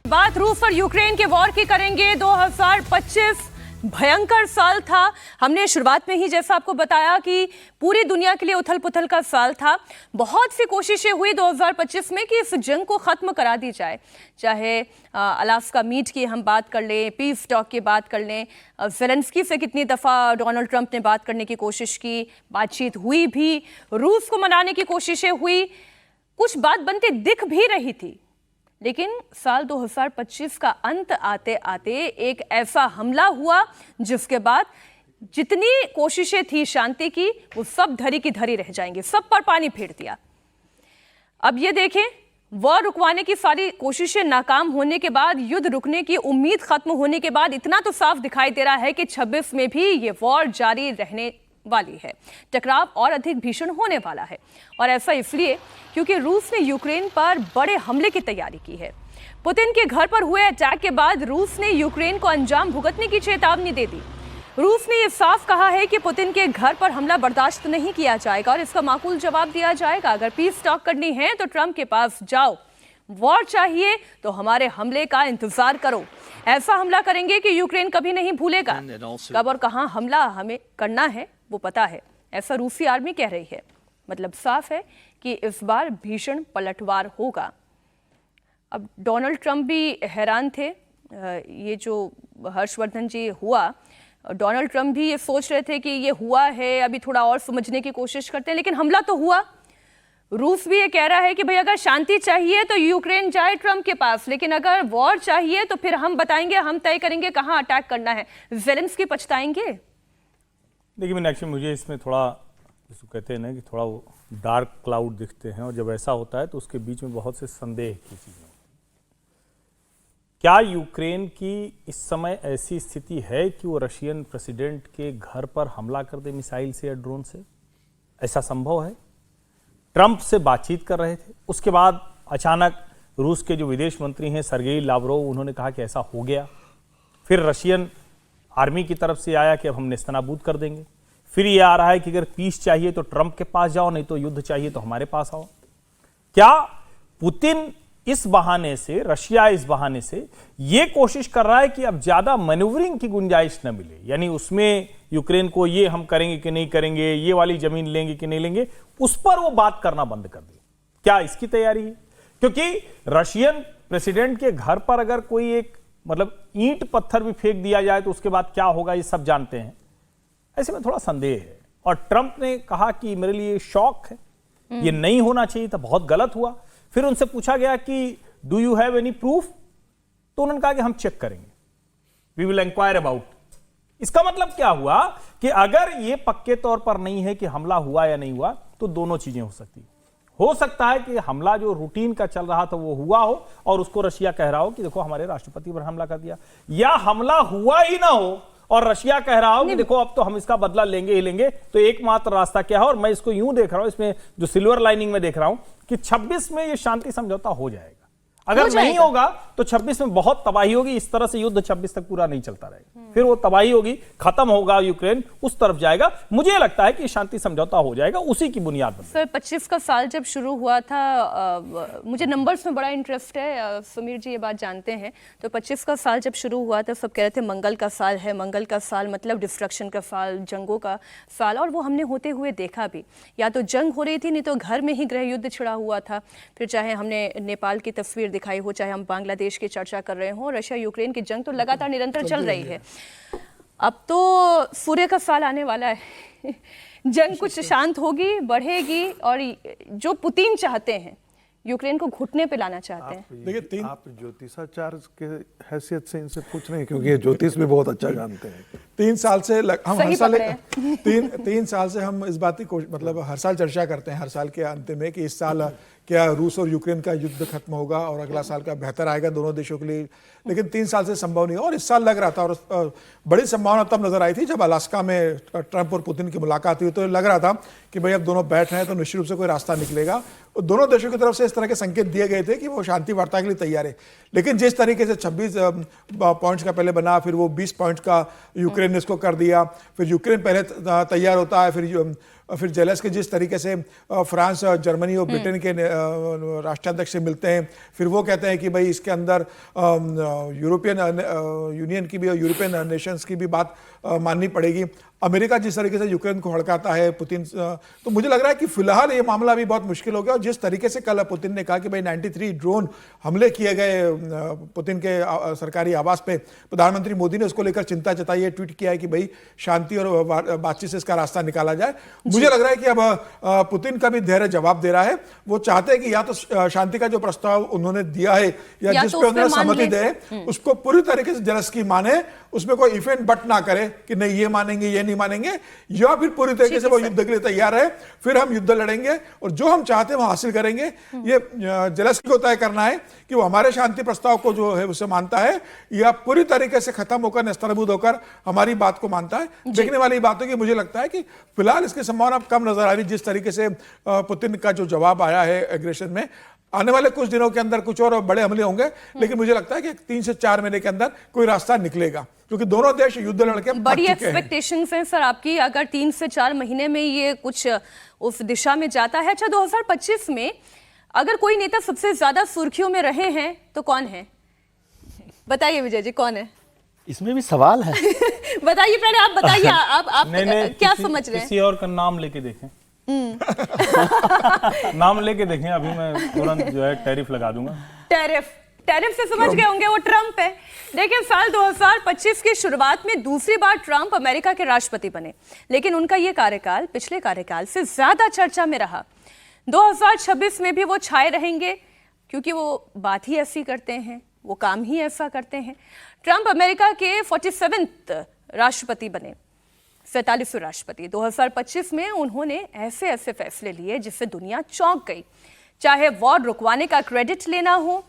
बात रूस और यूक्रेन के वॉर की करेंगे। 2025 भयंकर साल था। हमने शुरुआत में ही जैसा आपको बताया कि पूरी दुनिया के लिए उथल पुथल का साल था। बहुत सी कोशिशें हुई 2025 में कि इस जंग को खत्म करा दी जाए, चाहे अलास्का मीट की हम बात कर लें, पीस टॉक की बात कर लें। ज़ेलेंस्की से कितनी दफ़ा डोनाल्ड ट्रंप ने बात करने की कोशिश की, बातचीत हुई भी, रूस को मनाने की कोशिशें हुई, कुछ बात बनती दिख भी रही थी। लेकिन साल 2025 का अंत आते आते एक ऐसा हमला हुआ जिसके बाद जितनी कोशिशें थी शांति की वो सब धरी की धरी रह जाएंगी, सब पर पानी फेर दिया। अब ये देखें, वॉर रुकवाने की सारी कोशिशें नाकाम होने के बाद, युद्ध रुकने की उम्मीद खत्म होने के बाद इतना तो साफ दिखाई दे रहा है कि 26 में भी ये वॉर जारी रहने वाली है। टकराव और अधिक भीषण होने वाला है, और ऐसा इसलिए क्योंकि रूस ने यूक्रेन पर बड़े हमले की तैयारी की है। पुतिन के घर पर हुए अटैक के बाद रूस ने यूक्रेन को अंजाम भुगतने की चेतावनी दे दी। रूस ने यह साफ कहा है कि पुतिन के घर पर हमला बर्दाश्त नहीं किया जाएगा और इसका माकूल जवाब दिया जाएगा। अगर पीस टॉक करनी है तो ट्रंप के पास जाओ, वॉर चाहिए तो हमारे हमले का इंतजार करो। ऐसा हमला करेंगे कि यूक्रेन कभी नहीं भूलेगा। कब और कहां हमला हमें करना है वो पता है, ऐसा रूसी आर्मी कह रही है। मतलब साफ है कि इस बार भीषण पलटवार होगा। अब डोनाल्ड ट्रंप भी हैरान थे। ये जो हर्षवर्धन जी हुआ, डोनाल्ड ट्रंप भी ये सोच रहे थे कि ये हुआ है, अभी थोड़ा और समझने की कोशिश करते हैं, लेकिन हमला तो हुआ। रूस भी ये कह रहा है कि भाई अगर शांति चाहिए तो यूक्रेन जाए ट्रंप के पास, लेकिन अगर वॉर चाहिए तो फिर हम बताएंगे, हम तय करेंगे कहां अटैक करना है। ज़ेलेंस्की पछताएंगे। देखिए मीनाक्षी, मुझे इसमें थोड़ा जिसको कहते हैं ना कि थोड़ा वो डार्क क्लाउड दिखते हैं, और जब ऐसा होता है तो उसके बीच में बहुत से संदेह की चीज़ें। क्या यूक्रेन की इस समय ऐसी स्थिति है कि वो रशियन प्रेसिडेंट के घर पर हमला कर दे मिसाइल से या ड्रोन से? ऐसा संभव है? ट्रंप से बातचीत कर रहे थे, उसके बाद अचानक रूस के जो विदेश मंत्री हैं सरगेई लावरोव, उन्होंने कहा कि ऐसा हो गया। फिर रशियन आर्मी की तरफ से आया कि अब हम नेस्तनाबूद कर देंगे। फिर ये आ रहा है कि अगर पीस चाहिए तो ट्रंप के पास जाओ, नहीं तो युद्ध चाहिए तो हमारे पास आओ। क्या पुतिन इस बहाने से, रशिया इस बहाने से ये कोशिश कर रहा है कि अब ज्यादा मैन्यूवरिंग की गुंजाइश न मिले, यानी उसमें यूक्रेन को ये हम करेंगे कि नहीं करेंगे, ये वाली जमीन लेंगे कि नहीं लेंगे, उस पर वो बात करना बंद कर दे? क्या इसकी तैयारी है? क्योंकि रशियन प्रेसिडेंट के घर पर अगर कोई एक मतलब ईंट पत्थर भी फेंक दिया जाए तो उसके बाद क्या होगा ये सब जानते हैं। ऐसे में थोड़ा संदेह है। और ट्रंप ने कहा कि मेरे लिए शॉक है, ये नहीं होना चाहिए था, बहुत गलत हुआ। फिर उनसे पूछा गया कि do you have any proof, तो उन्होंने कहा कि हम चेक करेंगे, वी विल इंक्वायर अबाउट। इसका मतलब क्या हुआ कि अगर ये पक्के तौर पर नहीं है कि हमला हुआ या नहीं हुआ, तो दोनों चीजें हो सकती। हो सकता है कि हमला जो रूटीन का चल रहा था वो हुआ हो और उसको रशिया कह रहा हो कि देखो हमारे राष्ट्रपति पर हमला कर दिया, या हमला हुआ ही ना हो और रशिया कह रहा हो कि देखो अब तो हम इसका बदला लेंगे ही लेंगे। तो एकमात्र रास्ता क्या है, और मैं इसको यूं देख रहा हूं, इसमें जो सिल्वर लाइनिंग में देख रहा हूं कि 26 में ये शांति समझौता हो जाएगा। अगर नहीं होगा तो 26 में बहुत तबाही होगी। इस तरह से युद्ध 26 तक पूरा नहीं चलता रहेगा, फिर वो तबाही होगी, खत्म होगा, यूक्रेन उस तरफ जाएगा। मुझे लगता है कि शांति समझौता हो जाएगा उसी की बुनियाद पर। सर 25 का साल जब शुरू हुआ था, मुझे नंबर्स में बड़ा इंटरेस्ट है, समीर जी ये बात जानते हैं। तो 25 का साल जब शुरू हुआ था सब कह रहे थे मंगल का साल है, मंगल का साल मतलब डिस्ट्रक्शन का साल, जंगों का साल, और वो हमने होते हुए देखा भी। या तो जंग हो रही थी, नहीं तो घर में ही गृह युद्ध छिड़ा हुआ था। फिर चाहे हमने नेपाल की तस्वीर दिखाई हो, चाहे हम बांग्लादेश की चर्चा कर रहे हो, रशिया यूक्रेन की जंग तो लगातार निरंतर चल रही है। अब तो सूर्य का साल आने वाला है। जंग कुछ शांत होगी, बढ़ेगी, और जो पुतिन चाहते हैं यूक्रेन को घुटने पे लाना चाहते हैं। देखिए, आप ज्योतिषाचार्य के हैसियत से इनसे पूछ रहे हैं क्योंकि ये ज्योतिष भी बहुत अच्छा जानते हैं। 3 साल से हम हर साल तीन साल से हम इस बात की मतलब हर साल चर्चा करते हैं, हर साल के अंत में, कि इस साल क्या रूस और यूक्रेन का युद्ध खत्म होगा और अगला साल का बेहतर आएगा दोनों देशों के लिए। लेकिन 3 साल से संभव नहीं, और इस साल लग रहा था, और बड़ी संभावना तब नजर आई थी जब अलास्का में ट्रंप और पुतिन की मुलाकात हुई। तो लग रहा था कि भाई अब दोनों बैठ रहे हैं तो निश्चित रूप से कोई रास्ता निकलेगा। दोनों देशों की तरफ से इस तरह के संकेत दिए गए थे कि वो शांति वार्ता के लिए तैयार है। लेकिन जिस तरीके से 26 पॉइंट्स का पहले बना, फिर वो 20 पॉइंट्स का यूक्रेन ने इसको कर दिया, फिर यूक्रेन पहले तैयार होता है, फिर और फिर जेलेंस्की जिस तरीके से फ्रांस और जर्मनी और ब्रिटेन के राष्ट्राध्यक्ष से मिलते हैं, फिर वो कहते हैं कि भाई इसके अंदर यूरोपियन यूनियन की भी और यूरोपियन नेशंस की भी बात माननी पड़ेगी। अमेरिका जिस तरीके से यूक्रेन को हड़काता है पुतिन, तो मुझे लग रहा है कि फिलहाल ये मामला भी बहुत मुश्किल हो गया। और जिस तरीके से कल पुतिन ने कहा कि भाई 93 ड्रोन हमले किए गए पुतिन के सरकारी आवास पे, प्रधानमंत्री मोदी ने उसको लेकर चिंता जताई है, ट्वीट किया है कि भाई शांति और बातचीत से इसका रास्ता निकाला जाए। मुझे लग रहा है कि अब पुतिन का भी धैर्य जवाब दे रहा है। वो चाहते हैं कि या तो शांति का जो प्रस्ताव उन्होंने दिया है या जिस पे उन्होंने सहमति दे उसको पूरी तरीके से जेलेंस्की माने, उसमें कोई इफ एंड बट ना करे कि नहीं ये मानेंगे ये नहीं मानेंगे, या फिर पूरी तरीके से वो युद्ध के लिए तैयार है, फिर हम युद्ध लड़ेंगे और जो हम चाहते हैं वो हासिल करेंगे। ये जेलेंस्की को तय करना है कि वो हमारे शांति प्रस्ताव को जो है उसे मानता है या पूरी तरीके से खत्म होकर नेस्तनाबूद होकर हमारी बात को मानता है। देखने वाली बात है कि मुझे लगता है कि फिलहाल इसकी संभावना कम नजर आ रही, जिस तरीके से पुतिन का जो जवाब आया है एग्रेशन में। आने वाले कुछ दिनों के अंदर कुछ और बड़े हमले होंगे, लेकिन मुझे लगता है कि 3 से 4 महीने के अंदर कोई रास्ता निकलेगा, क्योंकि दोनों देश युद्ध लड़के बड़ी एक्सपेक्टेशंस हैं सर आपकी, अगर 3 से 4 महीने में ये कुछ उस दिशा में जाता है। अच्छा, 2025 में अगर कोई नेता सबसे ज्यादा सुर्खियों में रहे हैं तो कौन है? बताइए विजय जी, कौन है? इसमें भी सवाल है। बताइए, पहले आप बताइए, आप क्या समझ रहे हैं? किसी और का नाम लेके देखें। नाम लेके देखें, अभी मैं तुरंत जो है टैरिफ लगा दूंगा। टैरिफ से समझ गए होंगे, वो ट्रंप है। देखिए, साल 2025 की शुरुआत में दूसरी बार ट्रंप अमेरिका के राष्ट्रपति बने, लेकिन उनका ये कार्यकाल पिछले कार्यकाल से ज्यादा चर्चा में रहा। 2026 में भी वो छाए रहेंगे, क्योंकि वो बात ही ऐसी करते हैं, वो काम ही ऐसा करते हैं। ट्रंप अमेरिका के 47वें राष्ट्रपति बने, 47वें राष्ट्रपति। 2025 में उन्होंने ऐसे ऐसे फैसले लिए जिससे दुनिया चौंक गई, चाहे वॉर रुकवाने का क्रेडिट लेना हो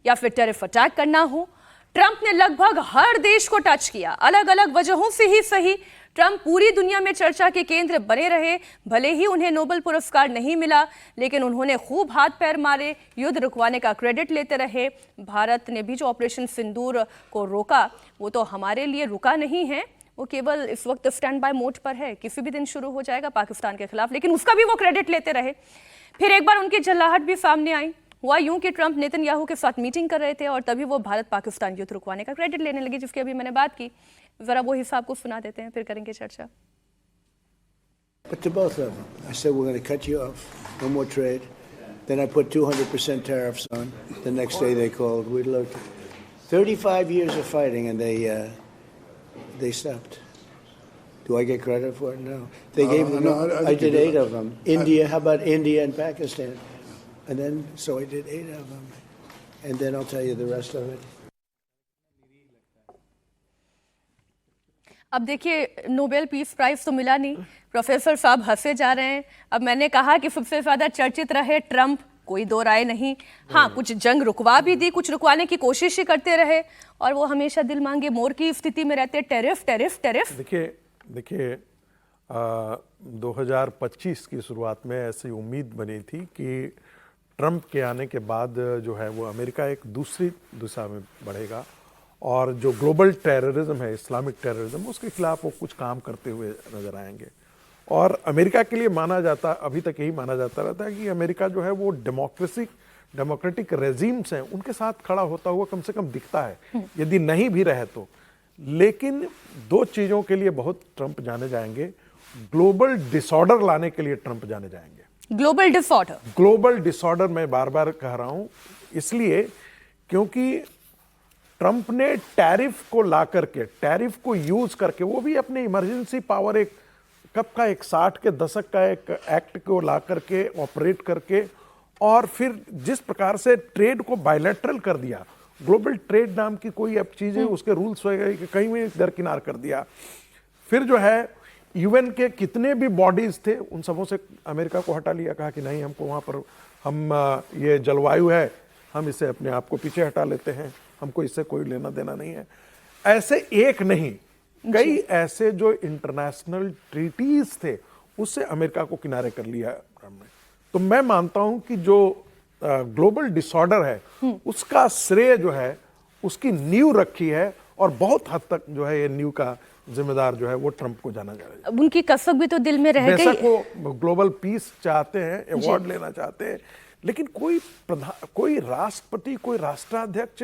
या फिर टेरिफ अटैक करना हो। ट्रंप ने लगभग हर देश को टच किया, अलग अलग वजहों से ही सही। ट्रंप पूरी दुनिया में चर्चा के केंद्र बने रहे। भले ही उन्हें नोबेल पुरस्कार नहीं मिला, लेकिन उन्होंने खूब हाथ पैर मारे, युद्ध रुकवाने का क्रेडिट लेते रहे। भारत ने भी जो ऑपरेशन सिंदूर को रोका, वो तो हमारे लिए रुका नहीं है, वो केवल इस वक्त स्टैंड बाय मोड पर है, किसी भी दिन शुरू हो जाएगा पाकिस्तान के खिलाफ, लेकिन उसका भी वो क्रेडिट लेते रहे। फिर एक बार उनकी झल्लाहट भी सामने आई। हुआ यूं कि ट्रंप नेतन्याहू के साथ मीटिंग कर रहे थे और तभी वो भारत पाकिस्तान युद्ध रुकवाने का क्रेडिट लेने लगे, जिसकी अभी मैंने बात की। जरा वो हिसाब को सुना देते हैं, फिर करेंगे चर्चा। But to both of them, I said we're going to cut you off, no more trade. Then I put 200% tariffs on. The next day they called. We looked. 35 years of fighting, and they stopped. Do I get credit for it? No. They gave me. I did 8 of them. India. How about India and Pakistan? And then, so I did 8 of them, and then I'll tell you the rest of it. अब देखिए, Nobel peace prize तो मिला नहीं, professor साहब हंसे जा रहे हैं। अब मैंने कहा कि सबसे ज्यादा चर्चित रहे ट्रंप, कोई दो राय नहीं। हाँ, कुछ जंग रुकवा भी दी, कुछ रुकवाने की कोशिश ही करते रहे, और वो हमेशा दिल मांगे मोर की स्थिति में रहते। Tariff tariff tariff. देखिए 2025 की शुरुआत में ऐसी उम्मीद बनी थी कि ट्रंप के आने के बाद जो है वो अमेरिका एक दूसरी दिशा में बढ़ेगा और जो ग्लोबल टेररिज्म है, इस्लामिक टेररिज्म, उसके खिलाफ वो कुछ काम करते हुए नजर आएंगे। और अमेरिका के लिए माना जाता, अभी तक यही माना जाता रहता है कि अमेरिका जो है वो डेमोक्रेटिक रेजिम्स हैं उनके साथ खड़ा होता हुआ कम से कम दिखता है, यदि नहीं भी रहे तो। लेकिन 2 चीज़ों के लिए बहुत ट्रंप जाने जाएंगे। ग्लोबल डिसऑर्डर लाने के लिए ट्रंप जाने जाएंगे। ग्लोबल डिसऑर्डर मैं बार बार कह रहा हूं, इसलिए क्योंकि ट्रंप ने टैरिफ को ला करके, टैरिफ को यूज करके, वो भी अपने इमरजेंसी पावर, एक कब का, एक 60 के दशक का एक एक्ट को ला करके ऑपरेट करके, और फिर जिस प्रकार से ट्रेड को बायलैटरल कर दिया, ग्लोबल ट्रेड नाम की कोई अब चीज है, उसके रूल्स वगैरह कहीं भी दरकिनार कर दिया। फिर जो है यूएन के कितने भी बॉडीज थे उन सबों से अमेरिका को हटा लिया, कहा कि नहीं, हमको वहाँ पर हम ये जलवायु है, हम इसे अपने आप को पीछे हटा लेते हैं, हमको इससे कोई लेना देना नहीं है। ऐसे एक नहीं, कई ऐसे जो इंटरनेशनल ट्रीटीज थे उससे अमेरिका को किनारे कर लिया हमने। तो मैं मानता हूं कि जो ग्लोबल डिसऑर्डर है उसका श्रेय जो है उसकी नींव रखी है, और बहुत हद तक जो है ये नींव का जिम्मेदार जो है वो ट्रंप को जाना जा रहा है। अब उनकी कसक भी तो दिल में रह गई। बेशक वो ग्लोबल पीस चाहते हैं, अवार्ड लेना चाहते हैं, लेकिन कोई राष्ट्रपति, कोई राष्ट्राध्यक्ष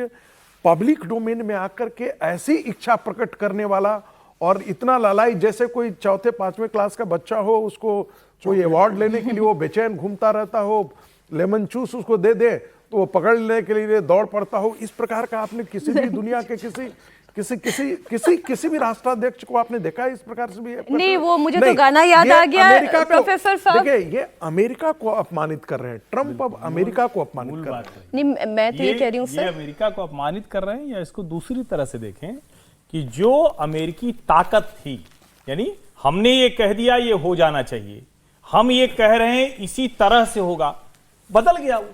पब्लिक डोमेन में आकर के ऐसी इच्छा प्रकट करने वाला और इतना लालाई, जैसे कोई चौथे पांचवें क्लास का बच्चा हो, उसको कोई अवार्ड लेने के लिए वो बेचैन घूमता रहता हो, लेमन जूस उसको दे दे तो वो पकड़ लेने के लिए दौड़ पड़ता हो, इस प्रकार का आपने किसी भी दुनिया के किसी भी राष्ट्राध्यक्ष को आपने देखा है इस प्रकार से भी? नहीं, वो मुझे तो गाना याद आ गया प्रोफेसर साहब। देखिए, ये अमेरिका को अपमानित कर रहे हैं, ट्रंप अब अमेरिका को अपमानित कर रहे हैं। नहीं, मैं तो ये कह रही हूँ सर, ये अमेरिका को अपमानित कर रहे हैं, या इसको दूसरी तरह से देखें कि जो अमेरिकी ताकत थी, यानी हमने ये कह दिया ये हो जाना चाहिए, हम ये कह रहे हैं इसी तरह से होगा, बदल गया वो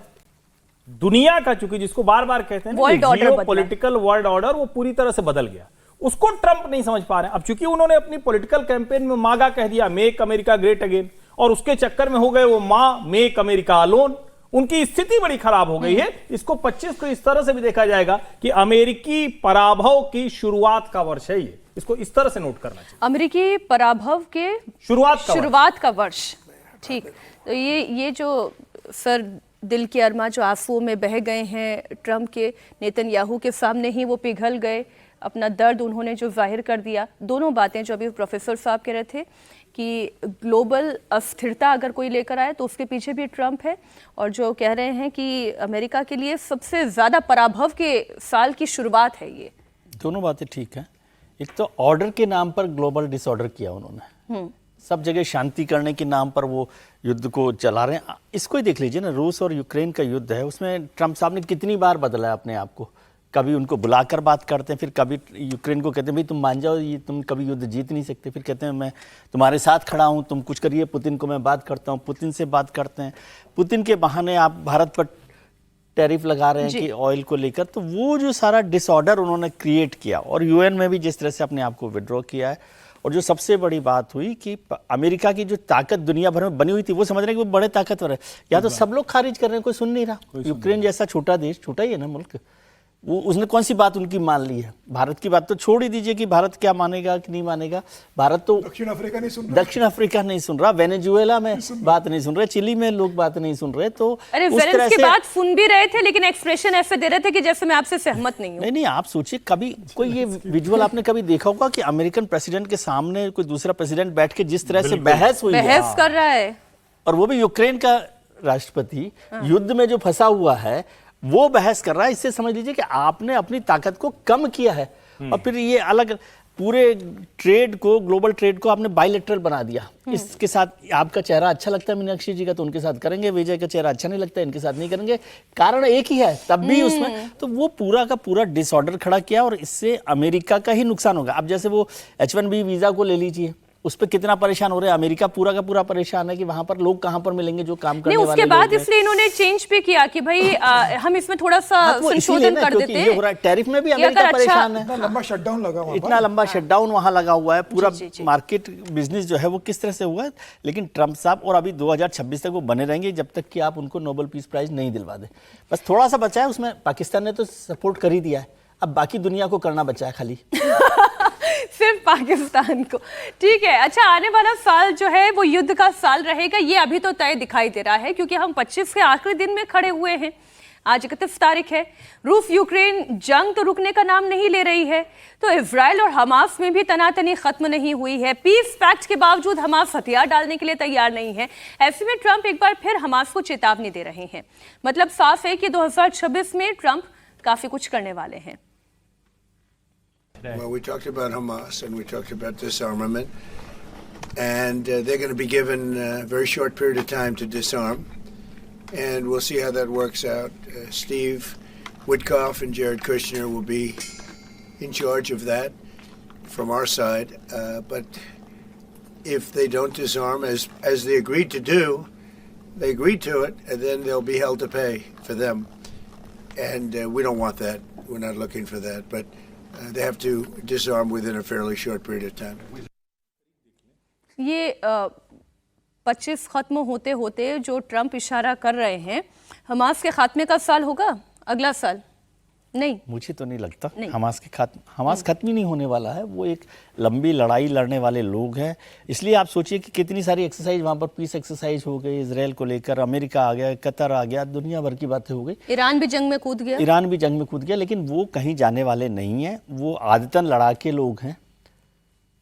दुनिया का, चूंकि जिसको बार बार कहते हैं जियोपॉलिटिकल वर्ल्ड ऑर्डर, वो पूरी तरह से बदल गया। उसको ट्रंप नहीं समझ पा रहे हैं। अब चूंकि उन्होंने अपनी पॉलिटिकल कैंपेन में मागा कह दिया, मेक अमेरिका ग्रेट अगेन, और उसके चक्कर में हो गए वो मेक अमेरिका अलोन, उनकी स्थिति बड़ी खराब हो गई है। इसको 25 को इस तरह से भी देखा जाएगा कि अमेरिकी पराभव की शुरुआत का वर्ष है ये, इसको इस तरह से नोट करना चाहिए। अमेरिकी पराभव के शुरुआत का वर्ष, ठीक। तो ये जो सर दिल के अरमा जो आंसुओं में बह गए हैं ट्रंप के, नेतन्याहू के सामने ही वो पिघल गए, अपना दर्द उन्होंने जो जाहिर कर दिया। दोनों बातें जो अभी प्रोफेसर साहब कह रहे थे कि ग्लोबल अस्थिरता अगर कोई लेकर आए तो उसके पीछे भी ट्रंप है, और जो कह रहे हैं कि अमेरिका के लिए सबसे ज़्यादा पराभव के साल की शुरुआत है ये। दोनों बातें ठीक हैं। एक तो ऑर्डर के नाम पर ग्लोबल डिसऑर्डर किया उन्होंने, सब जगह शांति करने के नाम पर वो युद्ध को चला रहे हैं। इसको ही देख लीजिए ना, रूस और यूक्रेन का युद्ध है, उसमें ट्रंप साहब ने कितनी बार बदला है अपने आप को। कभी उनको बुलाकर बात करते हैं, फिर कभी यूक्रेन को कहते हैं भाई तुम मान जाओ, ये तुम कभी युद्ध जीत नहीं सकते, फिर कहते हैं मैं तुम्हारे साथ खड़ा हूँ, तुम कुछ करिए, पुतिन को मैं बात करता हूँ, पुतिन से बात करते हैं। पुतिन के बहाने आप भारत पर टैरिफ लगा रहे हैं कि ऑयल को लेकर, तो वो जो सारा डिसऑर्डर उन्होंने क्रिएट किया, और यूएन में भी जिस तरह से अपने आप को विड्रॉ किया है। और जो सबसे बड़ी बात हुई कि अमेरिका की जो ताकत दुनिया भर में बनी हुई थी, वो समझ रहे हैं कि वो बड़े ताकतवर है, या तो सब लोग खारिज कर रहे हैं, कोई सुन नहीं रहा। यूक्रेन जैसा छोटा देश, छोटा ही है ना मुल्क, वो उसने कौन सी बात उनकी मान ली है? भारत की बात तो छोड़ ही दीजिए कि भारत क्या मानेगा कि नहीं मानेगा। भारत तो दक्षिण अफ्रीका नहीं सुन रहा, वेनेजुएला में बात नहीं सुन रहे, चिली में लोग बात नहीं सुन रहे। तो अरे की बात सुन भी रहे थे, लेकिन एक्सप्रेशन ऐसे दे रहे थे कि जैसे मैं आपसे सहमत नहीं हूं। नहीं, आप सोचिए, कभी कोई ये विजुअल आपने कभी देखा होगा कि अमेरिकन प्रेसिडेंट के सामने कोई दूसरा प्रेसिडेंट बैठ के जिस तरह से बहस कर रहा है, और वो भी यूक्रेन का राष्ट्रपति युद्ध में जो फंसा हुआ है वो बहस कर रहा है। इससे समझ लीजिए कि आपने अपनी ताकत को कम किया है, और फिर ये अलग पूरे ट्रेड को, ग्लोबल ट्रेड को आपने बायलैटरल बना दिया। इसके साथ आपका चेहरा अच्छा लगता है मीनाक्षी जी का, तो उनके साथ करेंगे, विजय का चेहरा अच्छा नहीं लगता है, इनके साथ नहीं करेंगे। कारण एक ही है तब भी उसमें, तो वो पूरा का पूरा डिसऑर्डर खड़ा किया, और इससे अमेरिका का ही नुकसान होगा। अब जैसे वो H1B वीजा को ले लीजिए, उस पर कितना परेशान हो रहे हैं, अमेरिका पूरा का पूरा परेशान है कि वहां पर लोग कहां पर मिलेंगे जो काम करने वाले। उसके बाद इसलिए इन्होंने चेंज भी किया कि भाई हम इसमें थोड़ा सा संशोधन कर देते हैं। ये हो रहा है, टैरिफ में भी अमेरिका परेशान है, इतना लंबा शटडाउन लगा हुआ है, इतना लंबा शटडाउन वहां लगा हुआ है, पूरा मार्केट बिजनेस जो है वो किस तरह से हुआ है। लेकिन ट्रंप साहब और अभी 2026 तक वो बने रहेंगे जब तक कि आप उनको नोबेल पीस प्राइज नहीं दिलवा दे। बस थोड़ा सा बचा है, उसमें पाकिस्तान ने तो सपोर्ट कर ही दिया है, अब बाकी दुनिया को करना बचा है खाली। सिर्फ पाकिस्तान को, ठीक है। अच्छा, आने वाला साल जो है वो युद्ध का साल रहेगा, ये अभी तो तय दिखाई दे रहा है, क्योंकि हम 25 के आखिरी दिन में खड़े हुए हैं। आज 31 तारीख है। रूस यूक्रेन जंग तो रुकने का नाम नहीं ले रही है, तो इजराइल और हमास में भी तनातनी खत्म नहीं हुई है। पीस पैक्ट के बावजूद हमास हथियार डालने के लिए तैयार नहीं है। ऐसे में ट्रंप एक बार फिर हमास को चेतावनी दे रहे हैं। मतलब साफ है कि 2026 में ट्रंप काफी कुछ करने वाले हैं। Well, we talked about Hamas and we talked about disarmament, and they're going to be given a very short period of time to disarm, and we'll see how that works out. Steve Witkoff and Jared Kushner will be in charge of that from our side, but if they don't disarm as they agreed to do, they agreed to it, and then they'll be held to pay for them, and we don't want that. We're not looking for that, but they have to disarm within a fairly short period of time. ये 25 खत्म होते होते जो Trump इशारा कर रहे हैं, Hamas के खात्मे का साल होगा अगला साल, नहीं, मुझे तो नहीं लगता। नहीं। हमास खत्म ही नहीं होने वाला है। वो एक लंबी लड़ाई लड़ने वाले लोग हैं। इसलिए आप सोचिए कि कितनी सारी एक्सरसाइज वहाँ पर, पीस एक्सरसाइज हो गई, इजराइल को लेकर, अमेरिका आ गया, कतर आ गया, दुनिया भर की बातें हो गई। ईरान भी जंग में कूद गया। ईरान भी जंग में कूद गया, लेकिन वो कहीं जाने वाले नहीं हैं। वो आदतन लड़ाके लोग हैं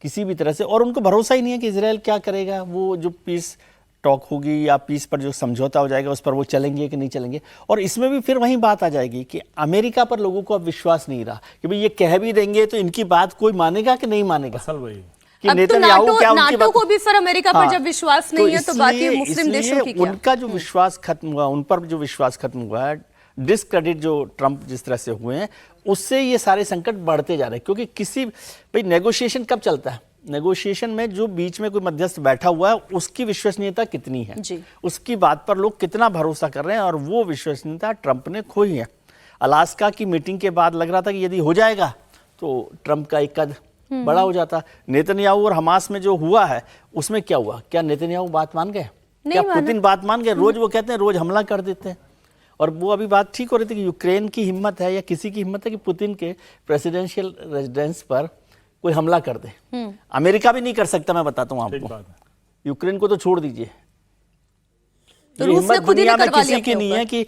किसी भी तरह से, और उनको भरोसा ही नहीं है कि इजराइल क्या करेगा। वो जो पीस टॉक होगी या पीस पर जो समझौता हो जाएगा उस पर वो चलेंगे कि नहीं चलेंगे। और इसमें भी फिर वही बात आ जाएगी कि अमेरिका पर लोगों को अब विश्वास नहीं रहा कि भाई ये कह भी देंगे तो इनकी बात कोई मानेगा कि नहीं मानेगा। असल वही कि अब तो नेतन्याहू क्या उनकी नाटो बात को भी सर अमेरिका पर हाँ, जब विश्वास नहीं है तो बाकी मुस्लिम देशों की क्या? उनका जो विश्वास खत्म हुआ, उन पर जो विश्वास खत्म हुआ है, डिसक्रेडिट जो ट्रंप जिस तरह से हुए हैं, उससे ये सारे संकट बढ़ते जा रहे हैं। क्योंकि किसी भाई नेगोशिएशन कब चलता है? नेगोशिएशन में जो बीच में कोई मध्यस्थ बैठा हुआ है उसकी विश्वसनीयता कितनी है जी। उसकी बात पर लोग कितना भरोसा कर रहे हैं, और वो विश्वसनीयता ट्रंप ने खोई है। अलास्का की मीटिंग के बाद लग रहा था कि यदि हो जाएगा तो ट्रंप का एक कद बड़ा हो जाता। नेतन्याहू और हमास में जो हुआ है उसमें क्या हुआ? क्या नेतन्याहू बात मान गए? क्या पुतिन बात मान गए? रोज वो कहते हैं रोज हमला कर देते हैं। और वो अभी बात ठीक हो रही थी कि यूक्रेन की हिम्मत है या किसी की हिम्मत है कि पुतिन के प्रेसिडेंशियल रेजिडेंस पर कोई हमला कर दे। अमेरिका भी नहीं कर सकता, मैं बताता हूँ आपको। यूक्रेन को तो छोड़ दीजिए, तो रूस ने खुद ही दुनिया में करवा किसी लिया की नहीं है कि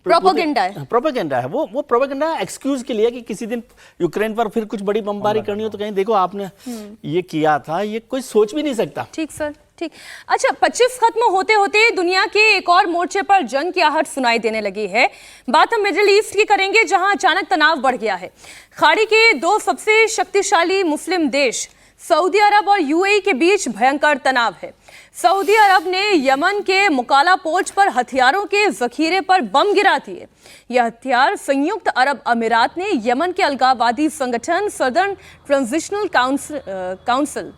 प्रोपेगेंडा है। प्रोपेगेंडा है। वो प्रोपेगेंडा एक्सक्यूज के लिए कि किसी दिन यूक्रेन पर फिर कुछ बड़ी बमबारी करनी हो तो कहीं देखो आपने ये किया था, ये कोई सोच भी नहीं सकता। ठीक सर, ठीक। अच्छा, 25 खत्म होते होते दुनिया के एक और मोर्चे पर जंग की आहट सुनाई देने लगी है। बात हम मिडिल ईस्ट की करेंगे, जहां अचानक तनाव बढ़ गया है। खाड़ी के दो सबसे शक्तिशाली मुस्लिम देश सऊदी अरब और यूएई के बीच भयंकर तनाव है। सऊदी अरब ने यमन के मुकाला पोर्ट पर हथियारों के जखीरे पर बम गिरा दिए। यह हथियार संयुक्त अरब अमीरात ने यमन के अलगाववादी संगठन सदर्न ट्रांजिशनल काउंसिल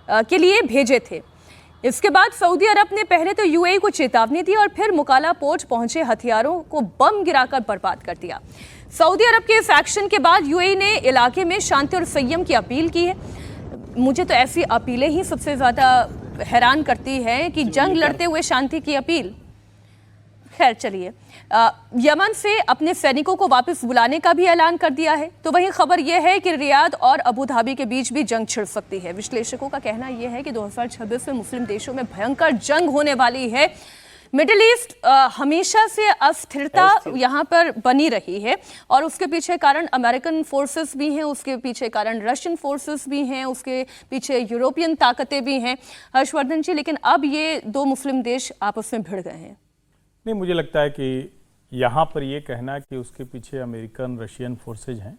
के लिए भेजे थे। इसके बाद सऊदी अरब ने पहले तो यूएई को चेतावनी दी और फिर मुकाला पोर्ट पहुंचे हथियारों को बम गिराकर बर्बाद कर दिया। सऊदी अरब के इस एक्शन के बाद यूएई ने इलाके में शांति और संयम की अपील की है। मुझे तो ऐसी अपीलें ही सबसे ज्यादा हैरान करती हैं कि जंग लड़ते हुए शांति की अपील। खैर चलिए, यमन से अपने सैनिकों को वापस बुलाने का भी ऐलान कर दिया है। तो वहीं खबर यह है कि रियाद और अबू धाबी के बीच भी जंग छिड़ सकती है। विश्लेषकों का कहना यह है कि 2026 में मुस्लिम देशों में भयंकर जंग होने वाली है। मिडिल ईस्ट हमेशा से अस्थिरता यहाँ पर बनी रही है और उसके पीछे कारण अमेरिकन फोर्सेस भी हैं, उसके पीछे कारण रशियन फोर्सेस भी हैं, उसके पीछे यूरोपियन ताकतें भी हैं। हर्षवर्धन जी, लेकिन अब ये दो मुस्लिम देश आपस में भिड़ गए हैं। नहीं, मुझे लगता है कि यहाँ पर ये कहना कि उसके पीछे अमेरिकन रशियन फोर्सेज हैं,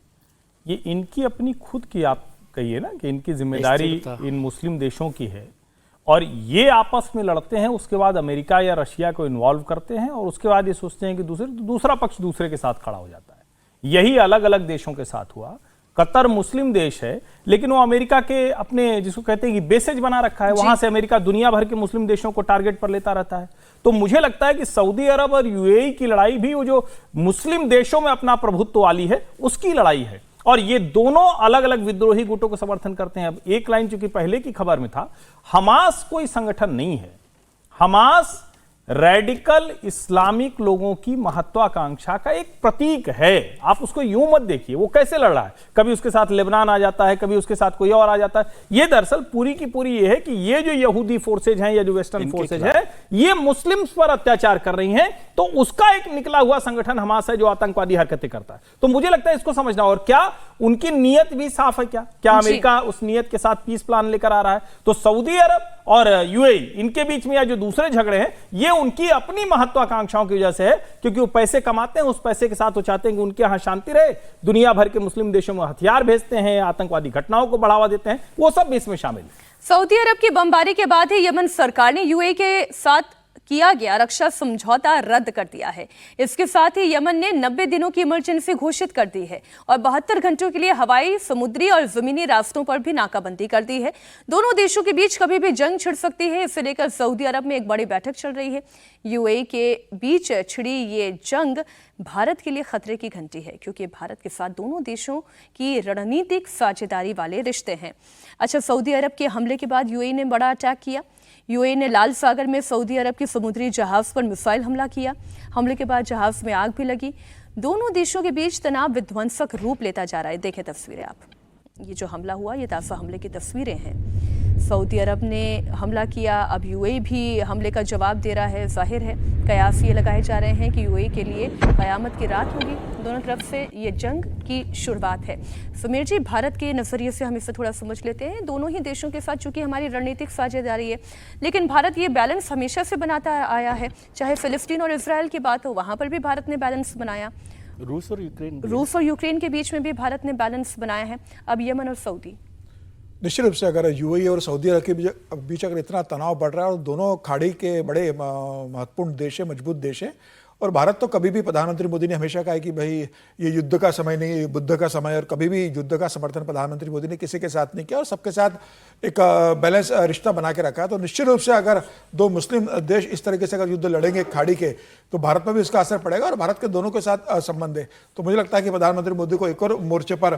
ये इनकी अपनी खुद की, आप कहिए ना कि इनकी जिम्मेदारी इन मुस्लिम देशों की है, और ये आपस में लड़ते हैं, उसके बाद अमेरिका या रशिया को इन्वॉल्व करते हैं और उसके बाद ये सोचते हैं कि दूसरा पक्ष दूसरे के साथ खड़ा हो जाता है। यही अलग अलग देशों के साथ हुआ। कतर मुस्लिम देश है, लेकिन वो अमेरिका के अपने जिसको कहते हैं कि बेसेज बना रखा है, वहां से अमेरिका दुनिया भर के मुस्लिम देशों को टारगेट पर लेता रहता है। तो मुझे लगता है कि सऊदी अरब और यूएई की लड़ाई भी वो जो मुस्लिम देशों में अपना प्रभुत्व वाली है उसकी लड़ाई है, और ये दोनों अलग अलग विद्रोही गुटों को समर्थन करते हैं। अब एक लाइन चूंकि पहले की खबर में था, हमास कोई संगठन नहीं है। हमास रेडिकल इस्लामिक लोगों की महत्वाकांक्षा का एक प्रतीक है। आप उसको यूं मत देखिए वो कैसे लड़ रहा है, कभी उसके साथ लेबनान आ जाता है, कभी उसके साथ कोई और आ जाता है। ये दरअसल पूरी की पूरी ये है कि ये जो यहूदी फोर्सेज हैं या जो वेस्टर्न फोर्सेज है, ये मुस्लिम्स पर अत्याचार कर रही हैं, तो उसका एक निकला हुआ संगठन हमास है जो आतंकवादी हरकतें करता है। तो मुझे लगता है इसको समझना, और क्या उनकी नीयत भी साफ है, क्या अमेरिका उस नीयत के साथ पीस प्लान लेकर आ रहा है। तो सऊदी अरब और यूएई इनके बीच में या जो दूसरे झगड़े हैं, ये उनकी अपनी महत्वाकांक्षाओं की वजह से है, क्योंकि वो पैसे कमाते हैं, उस पैसे के साथ वो चाहते हैं कि उनके यहां शांति रहे, दुनिया भर के मुस्लिम देशों में हथियार भेजते हैं, आतंकवादी घटनाओं को बढ़ावा देते हैं, वो सब भी इसमें शामिल है। सऊदी अरब की बमबारी के बाद ही यमन सरकार ने यूएई के साथ किया गया रक्षा समझौता रद्द कर दिया है। इसके साथ ही यमन ने 90 दिनों की इमरजेंसी घोषित कर दी है और 72 घंटों के लिए हवाई, समुद्री और जमीनी रास्तों पर भी नाकाबंदी कर दी है। दोनों देशों के बीच कभी भी जंग छिड़ सकती है, इसे लेकर सऊदी अरब में एक बड़ी बैठक चल रही है। यूएई के बीच छिड़ी ये जंग भारत के लिए खतरे की घंटी है, क्योंकि भारत के साथ दोनों देशों की रणनीतिक साझेदारी वाले रिश्ते हैं। अच्छा, सऊदी अरब के हमले के बाद यूएई ने बड़ा अटैक किया। यूएई ने लाल सागर में सऊदी अरब के समुद्री जहाज पर मिसाइल हमला किया। हमले के बाद जहाज में आग भी लगी। दोनों देशों के बीच तनाव विध्वंसक रूप लेता जा रहा है। देखें तस्वीरें आप, ये जो हमला हुआ ये ताज़ा हमले की तस्वीरें हैं। सऊदी अरब ने हमला किया, अब यूएई भी हमले का जवाब दे रहा है। जाहिर है कयास ये लगाए जा रहे हैं कि यूएई के लिए क़यामत की रात होगी। दोनों तरफ से ये जंग की शुरुआत है। समीर जी, भारत के नज़रिए से हम इसे थोड़ा समझ लेते हैं। दोनों ही देशों के साथ चूंकि हमारी रणनीतिक साझेदारी है, लेकिन भारत ये बैलेंस हमेशा से बनाता आया है। चाहे फ़िलिस्तीन और इसराइल की बात हो, वहाँ पर भी भारत ने बैलेंस बनाया। रूस और यूक्रेन के बीच में भी भारत ने बैलेंस बनाया है। अब यमन और सऊदी, निश्चित रूप से अगर यूएई और सऊदी अरब के बीच अगर इतना तनाव बढ़ रहा है और दोनों खाड़ी के बड़े महत्वपूर्ण देश है, मजबूत देश है, और भारत तो कभी भी, प्रधानमंत्री मोदी ने हमेशा कहा है कि भाई ये युद्ध का समय नहीं, ये बुद्ध का समय, और कभी भी युद्ध का समर्थन प्रधानमंत्री मोदी ने किसी के साथ नहीं किया और सबके साथ एक बैलेंस रिश्ता बना के रखा है। तो निश्चित रूप से अगर दो मुस्लिम देश इस तरीके से अगर युद्ध लड़ेंगे खाड़ी के, तो भारत पर भी इसका असर पड़ेगा और भारत के दोनों के साथ संबंध है। तो मुझे लगता है कि प्रधानमंत्री मोदी को एक और मोर्चे पर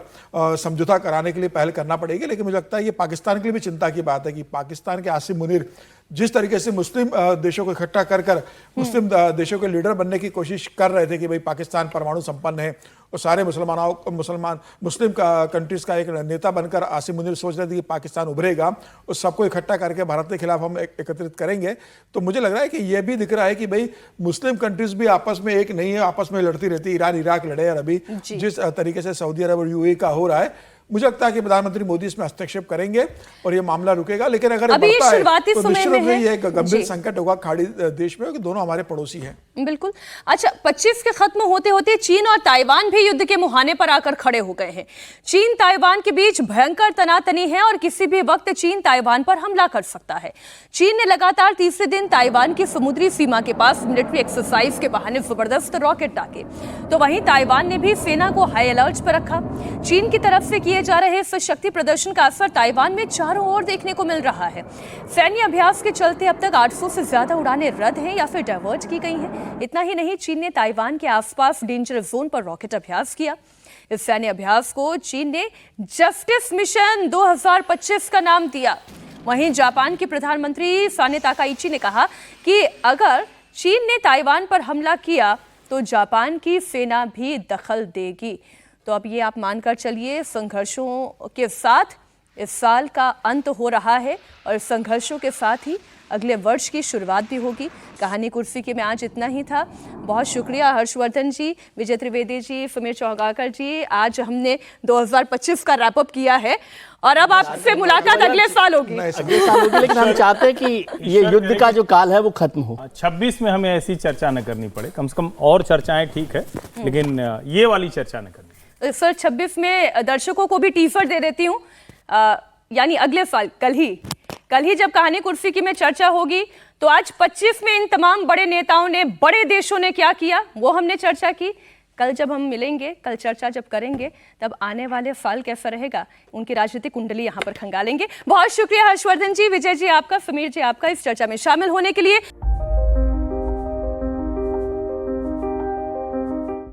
समझौता कराने के लिए पहल करना पड़ेगी। लेकिन मुझे लगता है ये पाकिस्तान के लिए भी चिंता की बात है कि पाकिस्तान के आसिम मुनीर जिस तरीके से मुस्लिम देशों को इकट्ठा कर मुस्लिम देशों के लीडर बनने की कोशिश कर रहे थे कि भाई पाकिस्तान परमाणु संपन्न है, और सारे मुस्लिम कंट्रीज का एक नेता बनकर आसिम मुनीर सोच रहे थे कि पाकिस्तान उभरेगा, उस सबको इकट्ठा करके भारत के खिलाफ हम एकत्रित करेंगे। तो मुझे लग रहा है कि यह भी दिख रहा है कि भाई मुस्लिम कंट्रीज भी आपस में एक नहीं है, आपस में लड़ती रहती। ईरान इराक लड़े, और अभी जिस तरीके से सऊदी अरब और यूएई का हो रहा है, मुझे लगता है कि प्रधानमंत्री मोदी इसमें हस्तक्षेप करेंगे और ये मामला रुकेगा। लेकिन अगर बढ़ता है तो निश्चित रूप से ये एक गंभीर संकट होगा खाड़ी देश में, क्योंकि दोनों हमारे पड़ोसी हैं। बिल्कुल। अच्छा, 25 के खत्म होते होते चीन और ताइवान भी युद्ध के मुहाने पर आकर खड़े हो गए हैं। चीन ताइवान के बीच भयंकर तनातनी है और किसी भी वक्त चीन ताइवान पर हमला कर सकता है। चीन ने लगातार तीसरे दिन ताइवान की समुद्री सीमा के पास मिलिट्री एक्सरसाइज के बहाने जबरदस्त रॉकेट दागे, तो वहीं ताइवान ने भी सेना को हाई अलर्ट पर रखा। चीन की तरफ से किए जा रहे इस शक्ति प्रदर्शन का असर ताइवान में चारों ओर देखने को मिल रहा है। सैन्य अभ्यास के चलते अब तक 800 से ज्यादा उड़ानें रद्द हैं या फिर डाइवर्ट की गई हैं। इतना ही नहीं, चीन ने ताइवान के आसपास डेंजर जोन पर रॉकेट अभ्यास किया। इस सैन्य अभ्यास को चीन ने जस्टिस मिशन 2025 का नाम दिया। वहीं जापान के प्रधानमंत्री साने ताकाइची ने कहा कि अगर चीन ने ताइवान पर हमला किया तो जापान की सेना भी दखल देगी। तो अब ये आप मानकर चलिए, संघर्षों के साथ इस साल का अंत हो रहा है और संघर्षों के साथ ही अगले वर्ष की शुरुआत भी होगी। कहानी कुर्सी के में आज इतना ही था। बहुत शुक्रिया हर्षवर्धन जी, विजय त्रिवेदी जी, समीर चौगाकर जी। आज हमने 2025 का रैप अप किया है और अब आपसे मुलाकात अगले साल होगी। लेकिन हम चाहते हैं कि ये युद्ध का जो काल है वो खत्म हो। 26 में हमें ऐसी चर्चा न करनी पड़े, कम से कम और चर्चाएं ठीक है, लेकिन ये वाली चर्चा न करनी। सर, 26 में दर्शकों को भी टीजर दे देती हूँ, यानी अगले साल कल ही जब कहानी कुर्सी की में चर्चा होगी, तो आज 25 में इन तमाम बड़े नेताओं ने, बड़े देशों ने क्या किया वो हमने चर्चा की। कल जब हम मिलेंगे, कल चर्चा जब करेंगे, तब आने वाले साल कैसा रहेगा उनकी राजनीतिक कुंडली यहाँ पर खंगालेंगे। बहुत शुक्रिया हर्षवर्धन जी, विजय जी आपका, समीर जी आपका इस चर्चा में शामिल होने के लिए।